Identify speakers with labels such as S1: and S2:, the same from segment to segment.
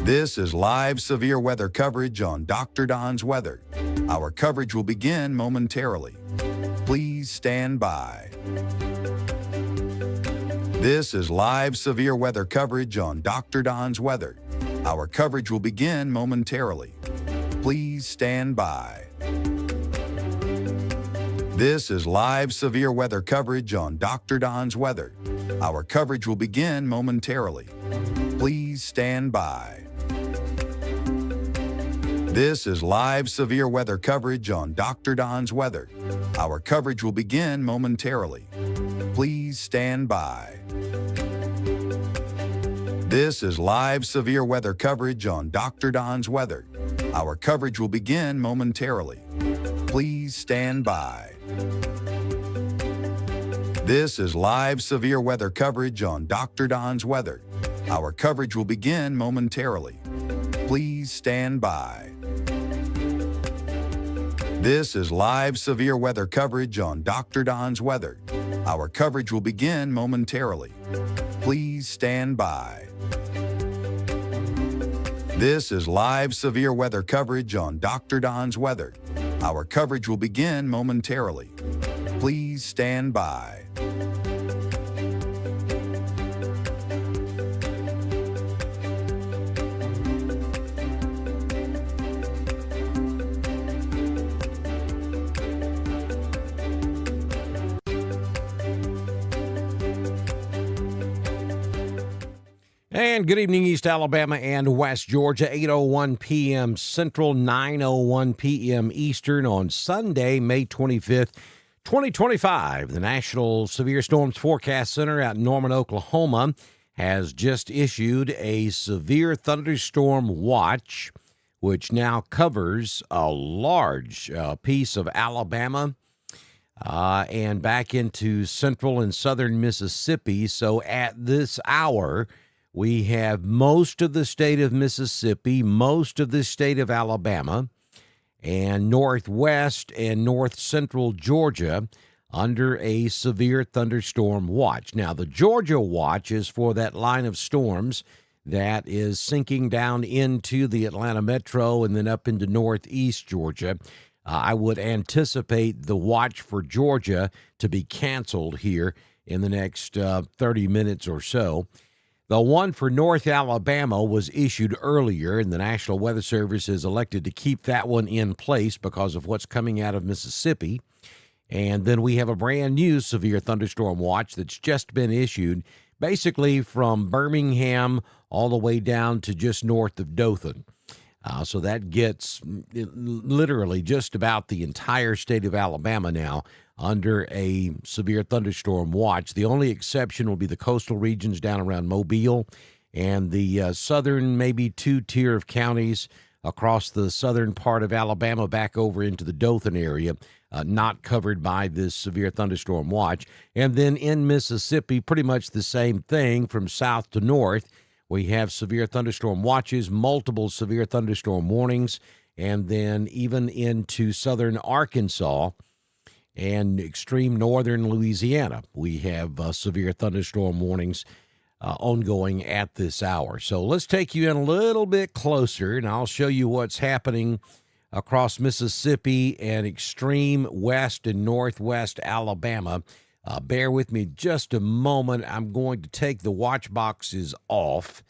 S1: This is live severe weather coverage on Dr. Don's Weather. Our coverage will begin momentarily. Please stand by. This is live severe weather coverage on Dr. Don's Weather. Our coverage will begin momentarily. Please stand by. This is live severe weather coverage on Dr. Don's Weather. Our coverage will begin momentarily. Please stand by. This is live severe weather coverage on Dr. Don's Weather. Our coverage will begin momentarily. Please stand by. This is live severe weather coverage on Dr. Don's Weather. Our coverage will begin momentarily. Please stand by. This is live severe weather coverage on Dr. Don's Weather. Our coverage will begin momentarily. Please stand by. This is live severe weather coverage on Dr. Don's Weather. Our coverage will begin momentarily. Please stand by. This is live severe weather coverage on Dr. Don's Weather. Our coverage will begin momentarily. Please stand by.
S2: And good evening, East Alabama and West Georgia, 8:01 p.m. Central, 9:01 p.m. Eastern on Sunday, May 25th, 2025. The National Severe Storms Forecast Center at Norman, Oklahoma, has just issued a severe thunderstorm watch, which now covers a large piece of Alabama and back into central and southern Mississippi. So at this hour, we have most of the state of Mississippi, most of the state of Alabama, and northwest and north central Georgia under a severe thunderstorm watch. Now, the Georgia watch is for that line of storms that is sinking down into the Atlanta metro and then up into northeast Georgia. I would anticipate the watch for Georgia to be canceled here in the next 30 minutes or so. The one for North Alabama was issued earlier, and the National Weather Service has elected to keep that one in place because of what's coming out of Mississippi. And then we have a brand new severe thunderstorm watch that's just been issued, basically from Birmingham all the way down to just north of Dothan. So that gets literally just about the entire state of Alabama now under a severe thunderstorm watch. The only exception will be the coastal regions down around Mobile and the southern, maybe two-tier of counties across the southern part of Alabama back over into the Dothan area, not covered by this severe thunderstorm watch. And then in Mississippi, pretty much the same thing from south to north. We have severe thunderstorm watches, multiple severe thunderstorm warnings, and then even into southern Arkansas and extreme northern Louisiana, we have severe thunderstorm warnings ongoing at this hour. So let's take you in a little bit closer, and I'll show you what's happening across Mississippi and extreme west and northwest Alabama. Bear with me just a moment. I'm going to take the watch boxes off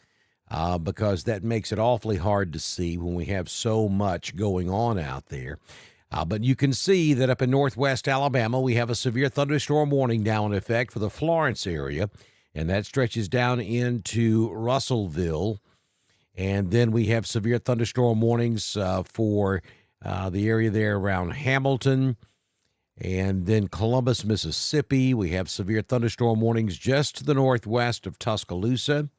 S2: because that makes it awfully hard to see when we have so much going on out there. But you can see that up in northwest Alabama, we have a severe thunderstorm warning now in effect for the Florence area, and that stretches down into Russellville. And then we have severe thunderstorm warnings for the area there around Hamilton. And then Columbus, Mississippi, we have severe thunderstorm warnings just to the northwest of Tuscaloosa.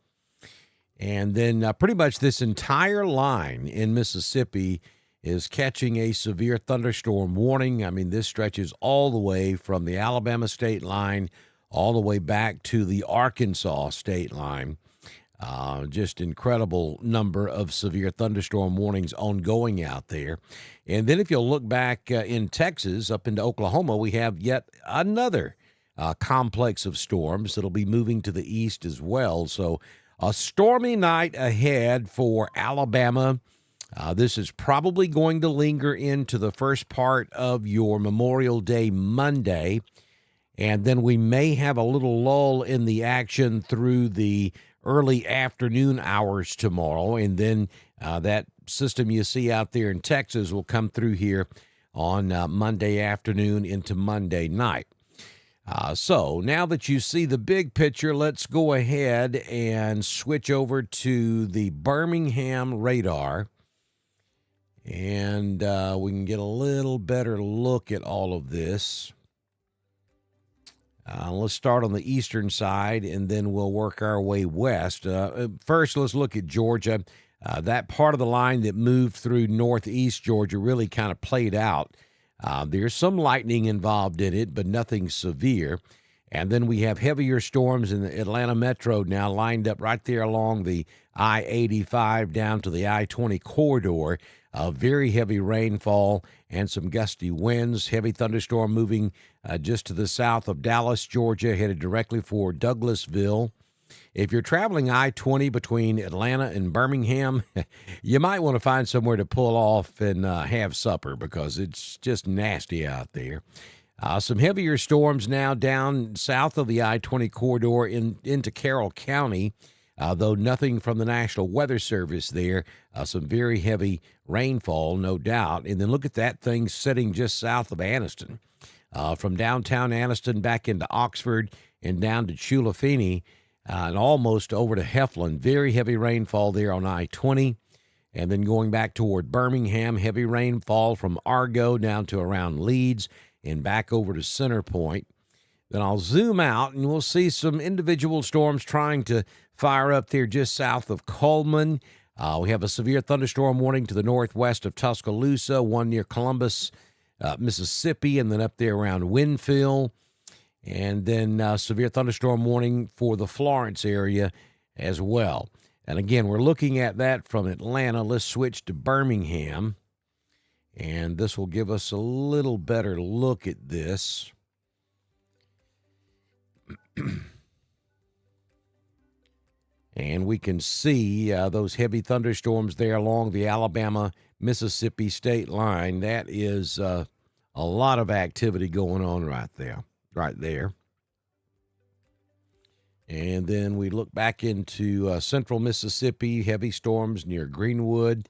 S2: And then pretty much this entire line in Mississippi is catching a severe thunderstorm warning. I mean, this stretches all the way from the Alabama state line all the way back to the Arkansas state line. Just incredible number of severe thunderstorm warnings ongoing out there. And then if you'll look back in Texas up into Oklahoma, we have yet another complex of storms that'll be moving to the east as well. So A stormy night ahead for Alabama. This is probably going to linger into the first part of your Memorial Day Monday, and then we may have a little lull in the action through the early afternoon hours tomorrow, and then that system you see out there in Texas will come through here on Monday afternoon into Monday night. So now that you see the big picture, let's go ahead and switch over to the Birmingham radar, and we can get a little better look at all of this. Let's start on the eastern side, and then we'll work our way west. First, let's look at Georgia. That part of the line that moved through northeast Georgia really kind of played out. There's some lightning involved in it, but nothing severe. And then we have heavier storms in the Atlanta metro now lined up right there along the I-85 down to the I-20 corridor. Very heavy rainfall and some gusty winds. Heavy thunderstorm moving just to the south of Dallas, Georgia, headed directly for Douglasville. If you're traveling I-20 between Atlanta and Birmingham, you might want to find somewhere to pull off and have supper because it's just nasty out there. Some heavier storms now down south of the I-20 corridor into Carroll County, though nothing from the National Weather Service there. Some very heavy rainfall, no doubt. And then look at that thing sitting just south of Anniston. From downtown Anniston back into Oxford and down to Chulafini, and almost over to Heflin. Very heavy rainfall there on I-20. And then going back toward Birmingham, heavy rainfall from Argo down to around Leeds and back over to Center Point. Then I'll zoom out, and we'll see some individual storms trying to fire up there just south of Coleman. We have a severe thunderstorm warning to the northwest of Tuscaloosa, one near Columbus, Mississippi, and then up there around Winfield. And then severe thunderstorm warning for the Florence area as well. And again, we're looking at that from Atlanta. Let's switch to Birmingham. And this will give us a little better look at this. And we can see those heavy thunderstorms there along the Alabama-Mississippi state line. That is a lot of activity going on right there. And then we look back into central Mississippi, heavy storms near Greenwood.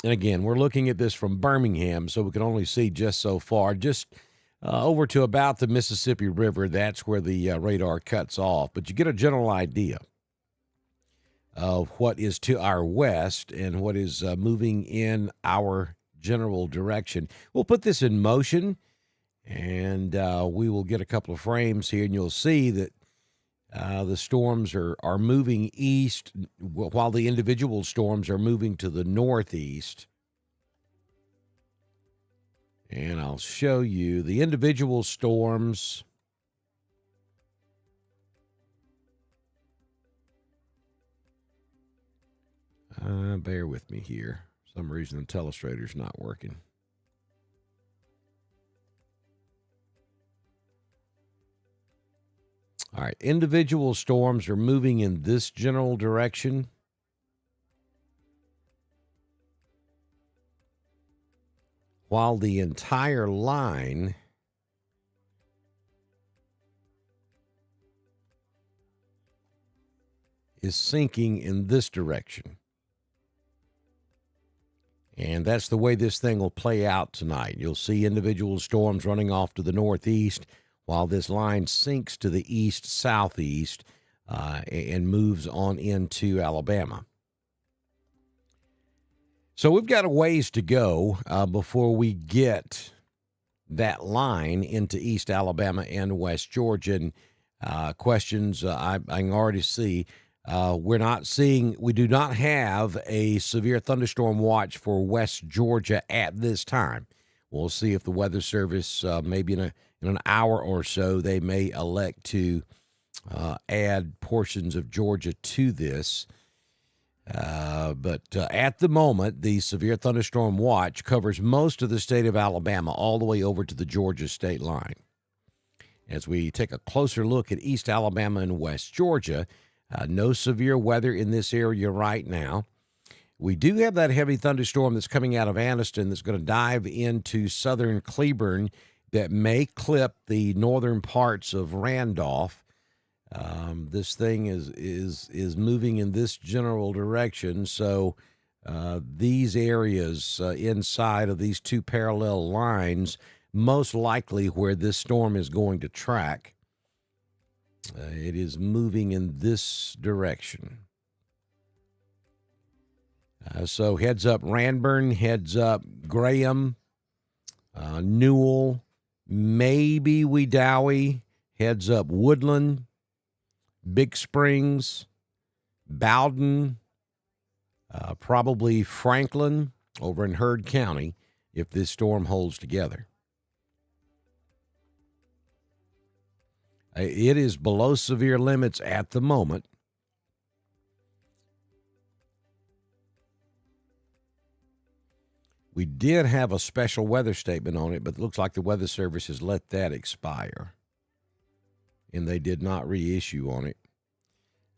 S2: And again, we're looking at this from Birmingham, so we can only see just so far. Just over to about the Mississippi River, that's where the radar cuts off. But you get a general idea of what is to our west and what is moving in our general direction. We'll put this in motion, and we will get a couple of frames here, and you'll see that the storms are moving east while the individual storms are moving to the northeast. And I'll show you the individual storms. Bear with me here. For some reason, the telestrator's not working. All right, individual storms are moving in this general direction. While the entire line is sinking in this direction. And that's the way this thing will play out tonight. You'll see individual storms running off to the northeast while this line sinks to the east-southeast and moves on into Alabama. So we've got a ways to go before we get that line into East Alabama and West Georgia. And questions I can already see. We do not have a severe thunderstorm watch for West Georgia at this time. We'll see if the Weather Service, maybe in an hour or so, they may elect to add portions of Georgia to this. But at the moment, the severe thunderstorm watch covers most of the state of Alabama all the way over to the Georgia state line. As we take a closer look at East Alabama and West Georgia, no severe weather in this area right now. We do have that heavy thunderstorm that's coming out of Anniston that's going to dive into southern Cleburne that may clip the northern parts of Randolph. This thing is moving in this general direction, so these areas inside of these two parallel lines, most likely where this storm is going to track. It is moving in this direction. So heads up Ranburne, heads up Graham, Newell, maybe Wedowee, heads up Woodland, Big Springs, Bowden, probably Franklin over in Heard County if this storm holds together. It is below severe limits at the moment. We did have a special weather statement on it, but it looks like the Weather Service has let that expire, and they did not reissue on it.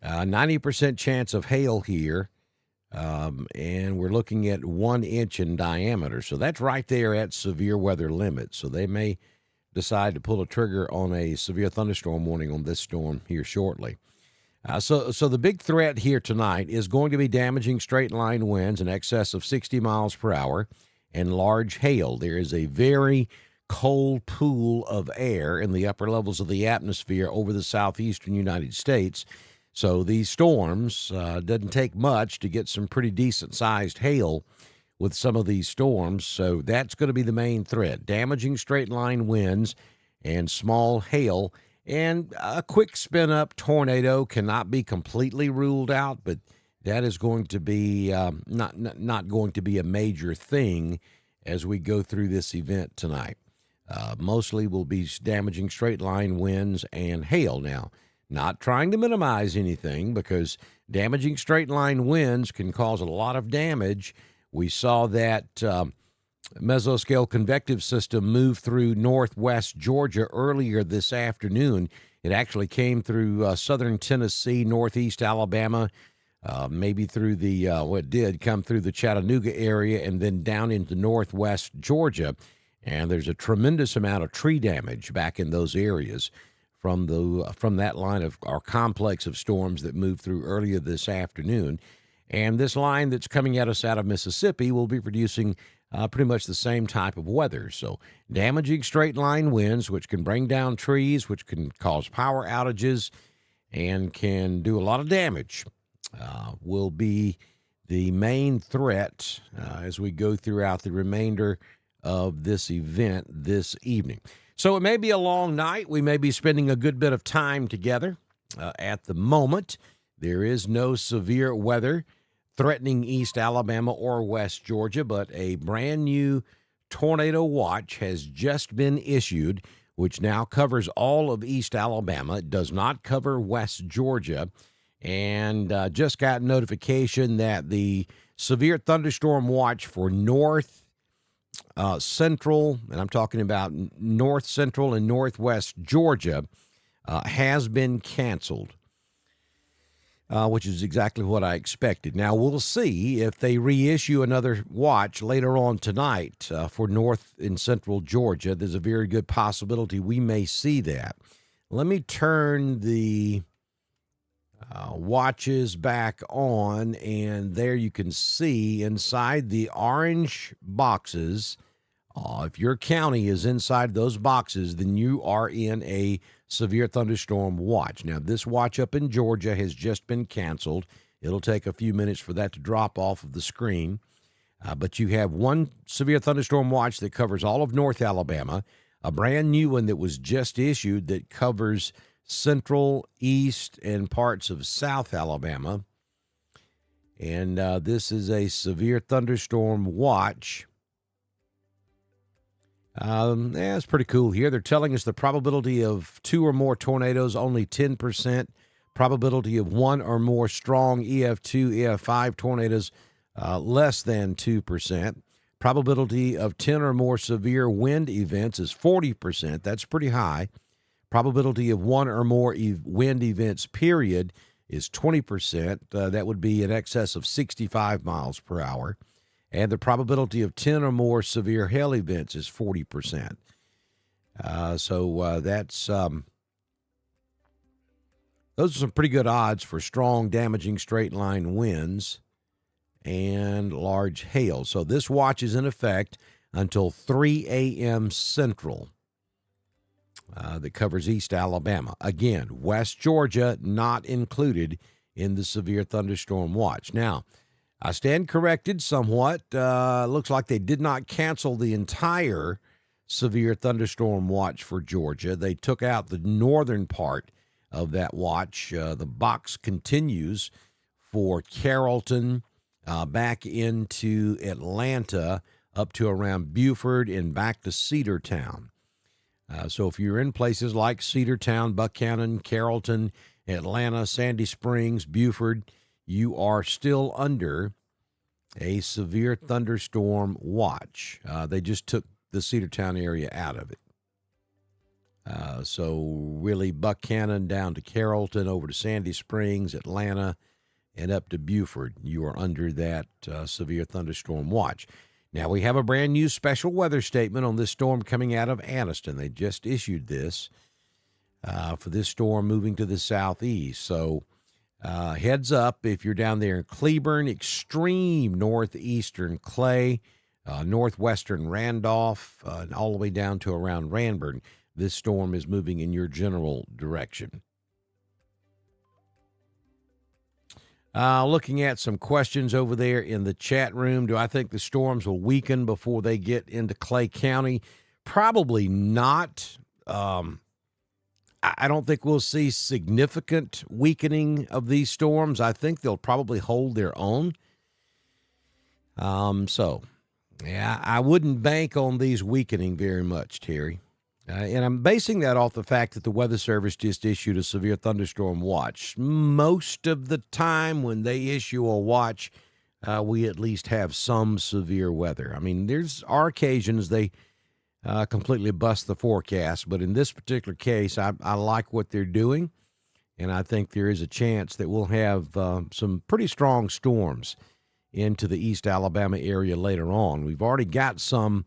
S2: 90% chance of hail here, and we're looking at 1 inch in diameter. So that's right there at severe weather limit. So they may decide to pull a trigger on a severe thunderstorm warning on this storm here shortly. So the big threat here tonight is going to be damaging straight-line winds in excess of 60 miles per hour and large hail. There is a very cold pool of air in the upper levels of the atmosphere over the southeastern United States. So these storms, doesn't take much to get some pretty decent-sized hail with some of these storms. So that's going to be the main threat, damaging straight-line winds and small hail. And a quick spin-up tornado cannot be completely ruled out, but that is going to be not going to be a major thing as we go through this event tonight. Mostly will be damaging straight-line winds and hail. Now, not trying to minimize anything, because damaging straight-line winds can cause a lot of damage. We saw that mesoscale convective system move through northwest Georgia earlier this afternoon. It actually came through southern Tennessee, northeast Alabama, maybe through the, it did come through the Chattanooga area and then down into northwest Georgia. And there's a tremendous amount of tree damage back in those areas from that line of our complex of storms that moved through earlier this afternoon. And this line that's coming at us out of Mississippi will be producing pretty much the same type of weather. So damaging straight-line winds, which can bring down trees, which can cause power outages, and can do a lot of damage, will be the main threat as we go throughout the remainder of this event this evening. So it may be a long night. We may be spending a good bit of time together. At the moment, there is no severe weather threatening East Alabama or West Georgia, but a brand new tornado watch has just been issued, which now covers all of East Alabama. It does not cover West Georgia, and just got notification that the severe thunderstorm watch for north central, and I'm talking about north central and northwest Georgia, has been canceled. Which is exactly what I expected. Now, we'll see if they reissue another watch later on tonight for north and central Georgia. There's a very good possibility we may see that. Let me turn the watches back on, and there you can see inside the orange boxes. If your county is inside those boxes, then you are in a severe thunderstorm watch. Now, this watch up in Georgia has just been canceled. It'll take a few minutes for that to drop off of the screen. But you have one severe thunderstorm watch that covers all of North Alabama, a brand new one that was just issued that covers central, east, and parts of South Alabama. And this is a severe thunderstorm watch. It's pretty cool here. They're telling us the probability of 2 or more tornadoes, only 10%. Probability of 1 or more strong EF2, EF5 tornadoes, less than 2%. Probability of 10 or more severe wind events is 40%. That's pretty high. Probability of one or more wind events, period, is 20%. That would be in excess of 65 miles per hour. And the probability of 10 or more severe hail events is 40%. So that's those are some pretty good odds for strong, damaging straight-line winds and large hail. So this watch is in effect until 3 a.m. Central. That covers East Alabama. Again, West Georgia not included in the severe thunderstorm watch. Now, I stand corrected somewhat. Looks like they did not cancel the entire severe thunderstorm watch for Georgia. They took out the northern part of that watch. The box continues for Carrollton back into Atlanta up to around Beaufort and back to Cedartown. So if you're in places like Cedartown, Buckhannon, Carrollton, Atlanta, Sandy Springs, Beaufort, you are still under a severe thunderstorm watch. They just took the Cedartown area out of it. So really Buckhannon down to Carrollton, over to Sandy Springs, Atlanta, and up to Beaufort, you are under that severe thunderstorm watch. Now, we have a brand new special weather statement on this storm coming out of Anniston. They just issued this for this storm moving to the southeast. So heads up if you're down there in Cleburne, extreme northeastern Clay, northwestern Randolph, and all the way down to around Ranburne. This storm is moving in your general direction. Looking at some questions over there in the chat room. Do I think the storms will weaken before they get into Clay County? Probably not. I don't think we'll see significant weakening of these storms. I think they'll probably hold their own. Yeah, I wouldn't bank on these weakening very much, Terry. And I'm basing that off the fact that the Weather Service just issued a severe thunderstorm watch. Most of the time when they issue a watch, we at least have some severe weather. I mean, are occasions they completely bust the forecast, but in this particular case, I like what they're doing, and I think there is a chance that we'll have some pretty strong storms into the East Alabama area later on. We've already got some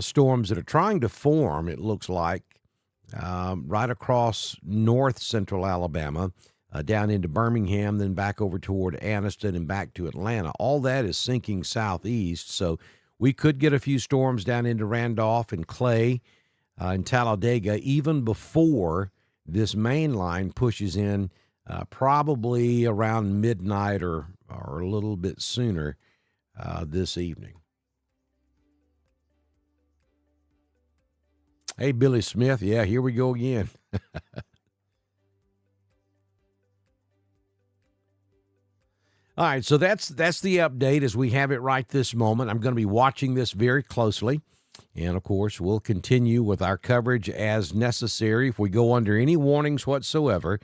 S2: storms that are trying to form, it looks like, right across north central Alabama, down into Birmingham, then back over toward Anniston and back to Atlanta. All that is sinking southeast, so we could get a few storms down into Randolph and Clay and Talladega even before this main line pushes in, probably around midnight or a little bit sooner this evening. Hey, Billy Smith. Yeah, here we go again. All right, so that's the update as we have it right this moment. I'm going to be watching this very closely. And, of course, we'll continue with our coverage as necessary. If we go under any warnings whatsoever,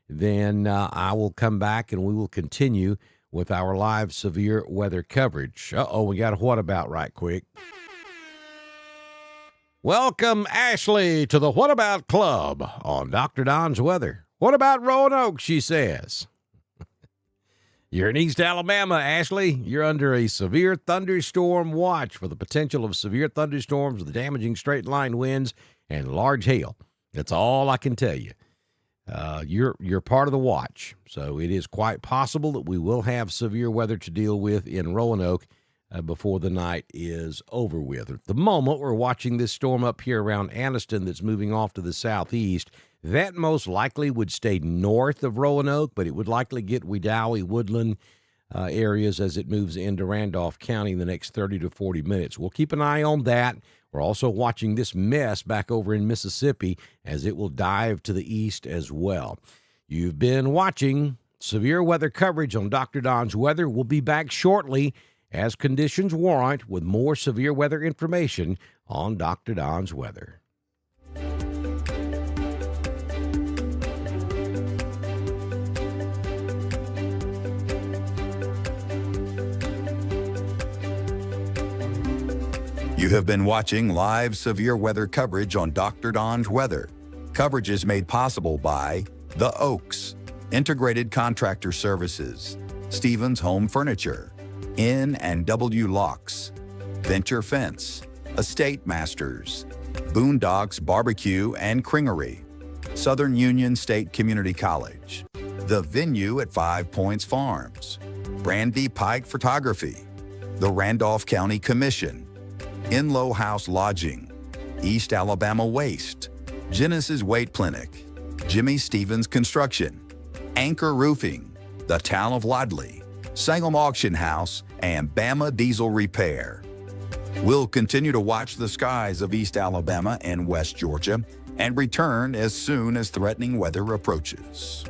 S2: then I will come back and we will continue with our live severe weather coverage. We got a what about right quick. Welcome, Ashley, to the What About Club on Dr. Don's Weather. What about Roanoke, she says. You're in East Alabama, Ashley. You're under a severe thunderstorm watch for the potential of severe thunderstorms with damaging straight-line winds and large hail. That's all I can tell you. You're part of the watch, so it is quite possible that we will have severe weather to deal with in Roanoke before the night is over with. At the moment, we're watching this storm up here around Anniston that's moving off to the southeast. That most likely would stay north of Roanoke, but it would likely get Wedowee, Woodland areas as it moves into Randolph County in the next 30 to 40 minutes. We'll keep an eye on that. We're also watching this mess back over in Mississippi as it will dive to the east as well. You've been watching severe weather coverage on Dr. Don's Weather. We'll be back shortly as conditions warrant with more severe weather information on Dr. Don's Weather.
S1: You have been watching live severe weather coverage on Dr. Don's Weather. Coverage is made possible by The Oaks, Integrated Contractor Services, Stevens Home Furniture, N&W Locks, Venture Fence, Estate Masters, Boondocks Barbecue and Cringery, Southern Union State Community College, The Venue at 5 Points Farms, Brandy Pike Photography, the Randolph County Commission, Inlow House Lodging, East Alabama Waste, Genesis Weight Clinic, Jimmy Stevens Construction, Anchor Roofing, the Town of Wadley, Salem Auction House, and Bama Diesel Repair. We'll continue to watch the skies of East Alabama and West Georgia and return as soon as threatening weather approaches.